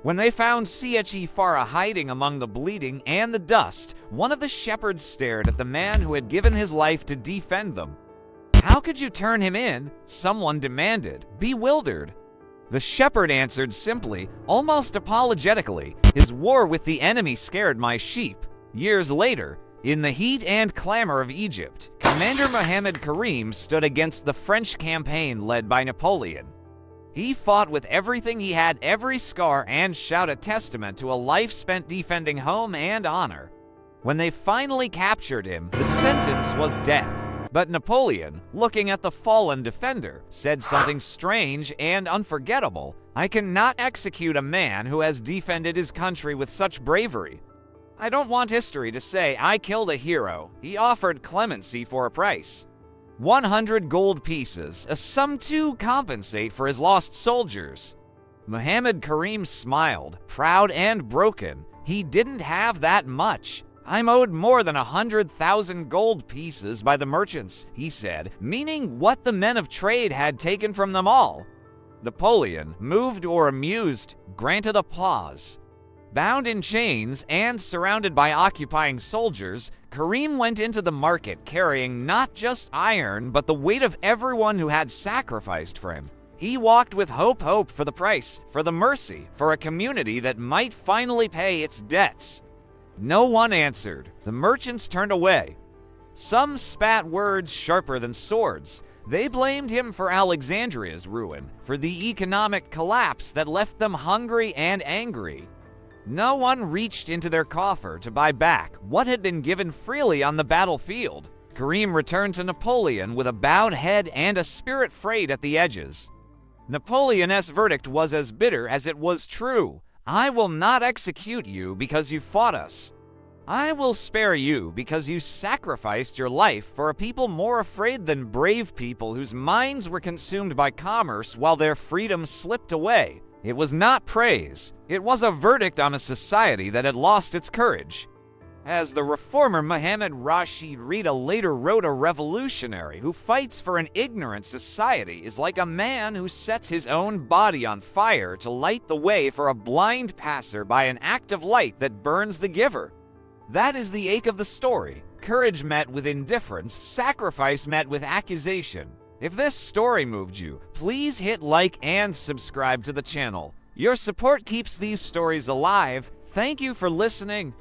When they found Che Guevara hiding among the bleeding and the dust, one of the shepherds stared at the man who had given his life to defend them. "How could you turn him in?" someone demanded, bewildered. The shepherd answered simply, almost apologetically, "His war with the enemy scared my sheep." Years later, in the heat and clamor of Egypt, Commander Muhammad Karim stood against the French campaign led by Napoleon. He fought with everything he had, every scar and shout, a testament to a life spent defending home and honor. When they finally captured him, the sentence was death. But Napoleon, looking at the fallen defender, said something strange and unforgettable. "I cannot execute a man who has defended his country with such bravery. I don't want history to say I killed a hero. He offered clemency for a price. 100 gold pieces, a sum to compensate for his lost soldiers." Muhammad Karim smiled, proud and broken. He didn't have that much. "I'm owed more than 100,000 gold pieces by the merchants," he said, meaning what the men of trade had taken from them all. Napoleon, moved or amused, granted applause. Bound in chains and surrounded by occupying soldiers, Karim went into the market carrying not just iron, but the weight of everyone who had sacrificed for him. He walked with hope for the price, for the mercy, for a community that might finally pay its debts. No one answered. The merchants turned away. Some spat words sharper than swords. They blamed him for Alexandria's ruin, for the economic collapse that left them hungry and angry. No one reached into their coffer to buy back what had been given freely on the battlefield. Karim returned to Napoleon with a bowed head and a spirit frayed at the edges. Napoleon's verdict was as bitter as it was true. "I will not execute you because you fought us. I will spare you because you sacrificed your life for a people more afraid than brave people whose minds were consumed by commerce while their freedom slipped away." It was not praise. It was a verdict on a society that had lost its courage. As the reformer Muhammad Rashid Rida later wrote, "A revolutionary who fights for an ignorant society is like a man who sets his own body on fire to light the way for a blind passer by an act of light that burns the giver." That is the ache of the story. Courage met with indifference, sacrifice met with accusation. If this story moved you, please hit like and subscribe to the channel. Your support keeps these stories alive. Thank you for listening.